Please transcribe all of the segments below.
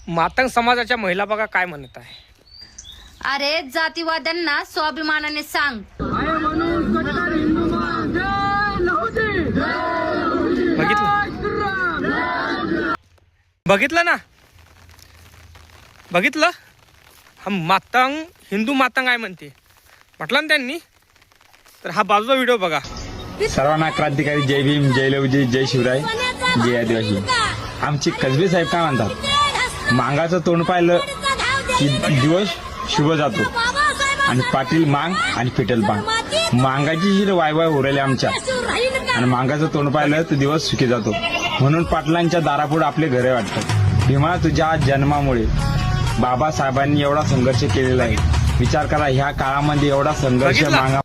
मातंग समाजाच्या महिला बघा काय म्हणत आहे. अरे जातीवाद्यांना स्वाभिमानाने सांग, बघितलं ना, बघितलं. हा मातंग हिंदू मातंग आहे म्हणते, म्हटलं ना त्यांनी. तर हा बाजूचा व्हिडिओ बघा. सर्वांना क्रांतिकारी जय भीम, जय लवजी, जय शिवराय, जय आदिवासी. आमचे कसबे साहेब काय म्हणतात, मांगाचं तोंड पाहिलं की दिवस शुभ जातो आणि पाटील मांग आणि पिटल पांग. मांगाची ही वायवाय उरली आमच्या आणि मांगाचं तोंड पाहिलं तर दिवस सुखी जातो. म्हणून पाटलांच्या दारापुढे आपले घरे वाटतात. भीमा, तुझ्या जन्मामुळे बाबासाहेबांनी एवढा संघर्ष केलेला आहे. विचार करा, ह्या काळामध्ये एवढा संघर्ष मांगा.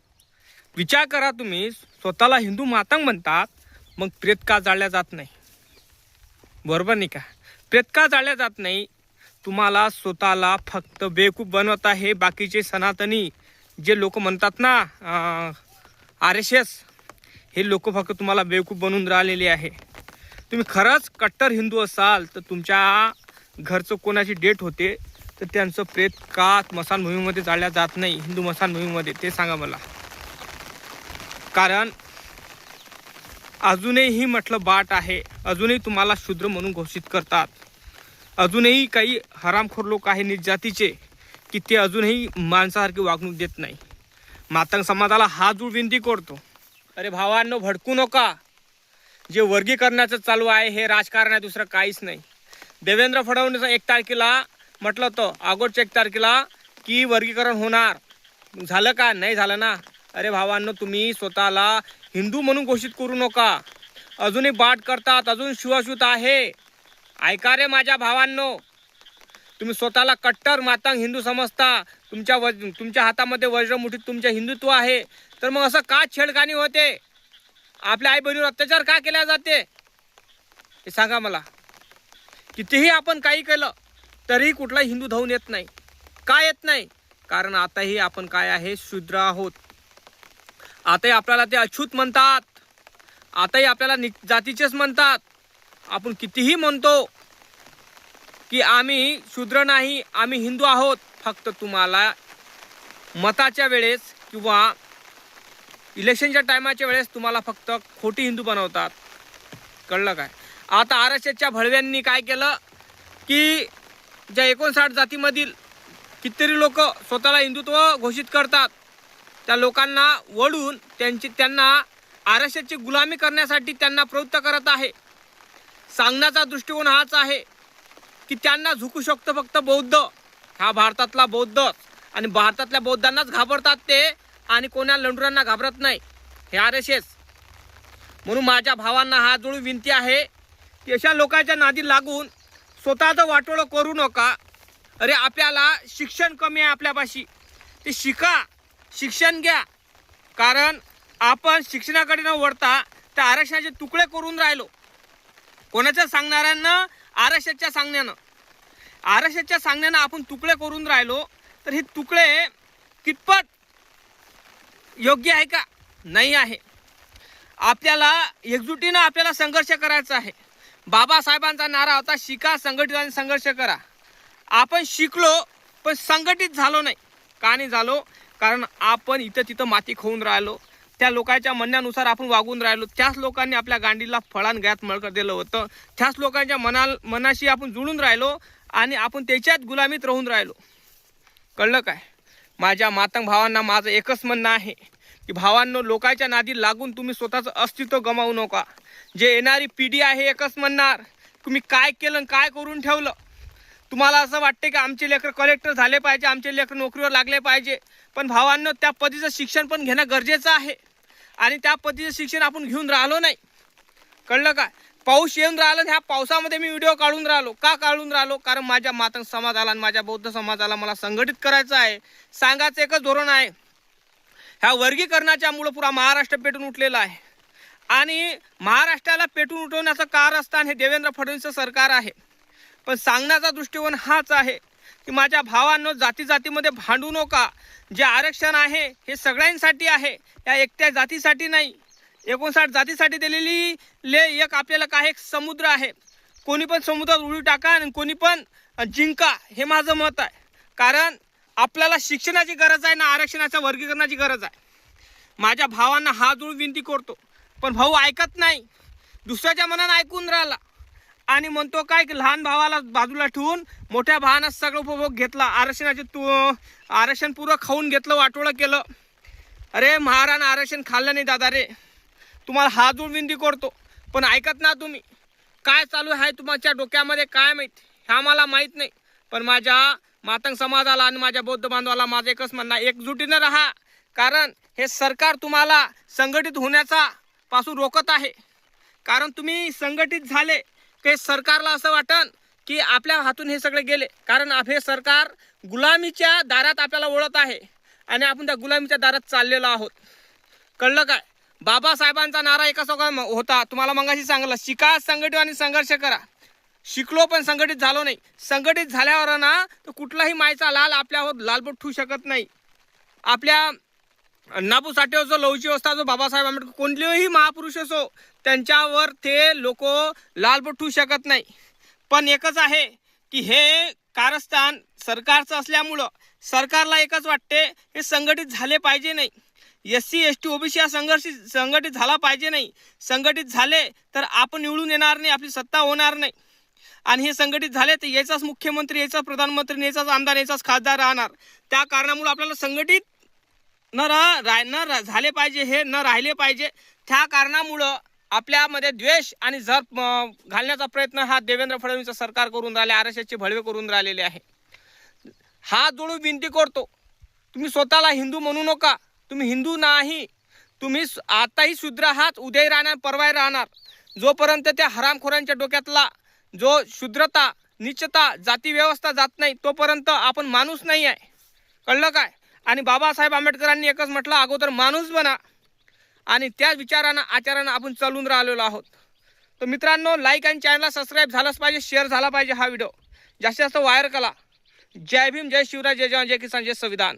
विचार करा, तुम्ही स्वतःला हिंदू मातंग म्हणतात, मग प्रेत का जाळल्या जात नाही? बरोबर नाही का? प्रेत का जाळल्या जात नाही? तुम्हाला स्वतःला फक्त बेवकूफ बनवत आहे. बाकीचे सनातनी जे लोक म्हणतात ना, RSS, हे लोक फक्त तुम्हाला बेवकूफ बनवून राहिलेले आहे. तुम्ही खरंच कट्टर हिंदू असाल तर तुमच्या घरचं कोणाची डेट होते तर त्यांचं प्रेत का स्मशानभूमीमध्ये जाळल्या जात नाही, हिंदू स्मशानभूमीमध्ये, ते सांगा मला. कारण अजूनही म्हटलं बाट आहे, अजूनही तुम्हाला शूद्र म्हणून घोषित करतात. अजूनही काही हरामखोर लोक आहे निर्जातीचे की ते अजूनही माणसासारखी वागणूक देत नाही. मातंग समाजाला हा जोड विनंती करतो, अरे भावांनो, भडकू नका. जे वर्गीकरणाचं चालू आहे हे राजकारण आहे, दुसरं काहीच नाही. देवेंद्र फडणवीस 1 तारखेला म्हटलं होतं, ऑगस्टच्या 1 तारखेला की वर्गीकरण होणार. झालं का? नाही झालं ना. अरे भावांनो, तुम्ही स्वतःला हिंदू म्हणून घोषित करू नका. अजूनही बाट करतात, अजून शिवाशूत आहे. ऐका रे माझ्या भावांनो, तुम्ही स्वतःला कट्टर मातंग हिंदू समजता. तुमच्या हातामध्ये वज्रमुठीत तुमच्या हिंदुत्व आहे, तर मग असं का छेडखानी होते? आपल्या आई बहिणीवर अत्याचार का केला जाते हे सांगा मला. कितीही आपण काही केलं तरीही कुठला हिंदू धावून येत नाही. का येत नाही? कारण आताही आपण काय आहे, शूद्र आहोत. आताही आपल्याला ते अछूत म्हणतात, आताही आपल्याला जातीचेच म्हणतात. आपण कितीही म्हणतो की आम्ही शूद्र नाही, आम्ही हिंदू आहोत, फक्त तुम्हाला मताच्या वेळेस किंवा इलेक्शनच्या टायमाच्या वेळेस तुम्हाला फक्त खोटी हिंदू बनवतात. कळलं काय? आता RSSच्या भडव्यांनी काय केलं की ज्या 59 जातीमधील कितीतरी लोक स्वतःला हिंदुत्व घोषित करतात, त्या लोकांना वळून त्यांना RSSची गुलामी करण्यासाठी त्यांना प्रवृत्त करत आहे. सांगण्याचा दृष्टिकोन हाच आहे की त्यांना झुकू शकतो फक्त बौद्ध, हा भारतातला बौद्ध, आणि भारतातल्या बौद्धांनाच घाबरतात ते, आणि कोणा लंडुरांना घाबरत नाही हे RSS. म्हणून माझ्या भावांना हात जोडून विनंती आहे की अशा लोकांच्या नादी लागून स्वतःचं वाटोळं करू नका. अरे आपल्याला शिक्षण कमी आहे आपल्यापाशी, ते शिका, शिक्षण घ्या. कारण आपण शिक्षणाकडे न वळता त्या आरक्षणाचे तुकडे करून राहिलो. कोणाच्या सांगणाऱ्यांना? RSSच्या सांगण्यानं आपण तुकडे करून राहिलो. तर हे तुकडे कितपत योग्य आहे का? नाही आहे. आपल्याला एकजुटीनं आपल्याला संघर्ष करायचा आहे. बाबासाहेबांचा नारा होता, शिका, संघटित आणि संघर्ष करा. आपण शिकलो पण संघटित झालो नाही. का नाही झालो? कारण आपण इथं तिथं माती खाऊन राहिलो. त्या लोकांच्या म्हणण्यानुसार आपण वागून राहिलो. त्याच लोकांनी आपल्या गांडीला फळान गळ्यात मळकर दिलं होतं. त्याच लोकांच्या मनाशी आपण जुळून राहिलो आणि आपण त्याच्यात गुलामीत राहून राहिलो. कळलं काय? माझ्या मातंग भावांना माझं एकच म्हणणं आहे की भावांनो, लोकांच्या नादी लागून तुम्ही स्वतःचं अस्तित्व गमावू नका. जे येणारी पिढी आहे एकच म्हणणार, तुम्ही काय केलं, काय करून ठेवलं. तुम्हाला असं वाटते की आमचे लेकरं कलेक्टर झाले पाहिजे, आमचे लेकरं नोकरीवर लागले पाहिजे. पण भावांनो, त्या पदीचं शिक्षण पण घेणं गरजेचं आहे, आणि त्या पदीचं शिक्षण आपण घेऊन राहिलो नाही. कळलं काय? पाऊस येऊन राहिला, ह्या पावसामध्ये मी व्हिडिओ काढून राहिलो. का काढून राहिलो? कारण माझ्या मातंग समाजाला आणि माझ्या बौद्ध समाजाला मला संघटित करायचं आहे. सांगायचं एकच धोरण आहे, ह्या वर्गीकरणाच्या मुळे पुरा महाराष्ट्र पेटून उठलेला आहे. आणि महाराष्ट्राला पेटून उठवण्याचं कारस्थान हे देवेंद्र फडणवीसचं सरकार आहे. पण सांगण्याचा दृष्टिकोन हाच आहे की माझ्या भावांनो, जाती जातीमध्ये भांडू नका. जे आरक्षण आहे हे सगळ्यांसाठी आहे, या एकट्या जातीसाठी नाही. 59 जातीसाठी दिलेली एक आपल्याला काय एक समुद्र आहे. कोणी पण समुद्रात उडी टाका आणि कोणी पण जिंका, हे माझं मत आहे. कारण आपल्याला शिक्षणाची गरज आहे ना आरक्षणाच्या वर्गीकरणाची गरज आहे. माझ्या भावांना हात जोडून विनंती करतो, पण भाऊ ऐकत नाही, दुसऱ्याच्या मनानं ऐकून राहिला आणि म्हणतो काय की लहान भावाला बाजूला ठेवून मोठ्या भावानं सगळं उपभोग घेतला, आरक्षण पुरं खाऊन घेतलं, वाटोळं केलं. अरे महाराण आरक्षण खाल्लं नाही दादा रे, तुम्हाला हात जोडून विनंती करतो, पण ऐकत ना तुम्ही. काय चालू आहे तुमच्या डोक्यामध्ये काय माहीत, हे आम्हाला माहीत नाही. पण माझ्या मातंग समाजाला आणि माझ्या बौद्ध बांधवाला माझं एकच म्हणणं आहे, एकजुटीनं राहा. कारण हे सरकार तुम्हाला संघटित होण्याचा पासून रोखत आहे. कारण तुम्ही संघटित झाले की सरकारला असं वाटन की आपल्या हातून हे सगळे गेले. कारण हे सरकार गुलामीच्या दारात आपल्याला ओळखत आहे आणि आपण त्या गुलामीच्या दारात चाललेलो आहोत. कळलं काय? बाबासाहेबांचा नारा एका सगळं होता, तुम्हाला मगाशी सांगितलं, शिका, संघटित आणि संघर्ष करा. शिकलो पण संघटित झालो नाही. संघटित झाल्यावर ना तर कुठलाही मायचा लाल आपल्यावर लालबोट ठेवू शकत नाही. आपल्या नापू साठे जो लवची व्यवस्था जो बाबासाहेब आंबेडकर कोणतेही महापुरुष असो त्यांच्यावर ते लोक लालबोट ठेवू शकत नाही. पण एकच आहे की हे कारस्थान सरकारचं असल्यामुळं सरकारला एकच वाटते, हे संघटित झाले पाहिजे नाही. SC ST OBC हा संघटित झाला पाहिजे नाही. संघटित झाले तर आपण निवडून येणार नाही, आपली सत्ता होणार नाही. आणि हे संघटित झाले तर याचाच मुख्यमंत्री, याचाच प्रधानमंत्री, याचाच आमदार, याचाच खासदार राहणार. त्या कारणामुळे आपल्याला संघटित झाले पाहिजे, हे न राहिले पाहिजे. त्या कारणामुळं आपल्यामध्ये द्वेष आणि झर घालण्याचा प्रयत्न हा देवेंद्र फडणवीस सरकार करून राहिले, आरक्षणाचे भडवे करून राहिलेले आहे. हात जोडून विनंती करतो, तुम्ही स्वतःला हिंदू म्हणू नका. तुम्ही हिंदू नाही, तुम्ही आताही शूद्र आहात, उद्याही राहणार, परवाही राहणार. जोपर्यंत त्या हरामखोरांच्या डोक्यातला जो शूद्रता, नीचता, जाती व्यवस्था जात नाही तोपर्यंत आपण माणूस नाही आहे. कळलं काय? आणि बाबासाहेब आंबेडकरांनी एकच म्हटलं, अगोदर माणूस बना आणि त्या विचारानं आचारानं आपण चालून राहिलेलो आहोत. तर मित्रांनो, लाईक आणि चॅनलला सबस्क्राईब झालंच पाहिजे, शेअर झाला पाहिजे हा व्हिडिओ, जास्तीत जास्त वायर करा. जय भीम, जय शिवराय, जय जवान, जय किसान, जय संविधान.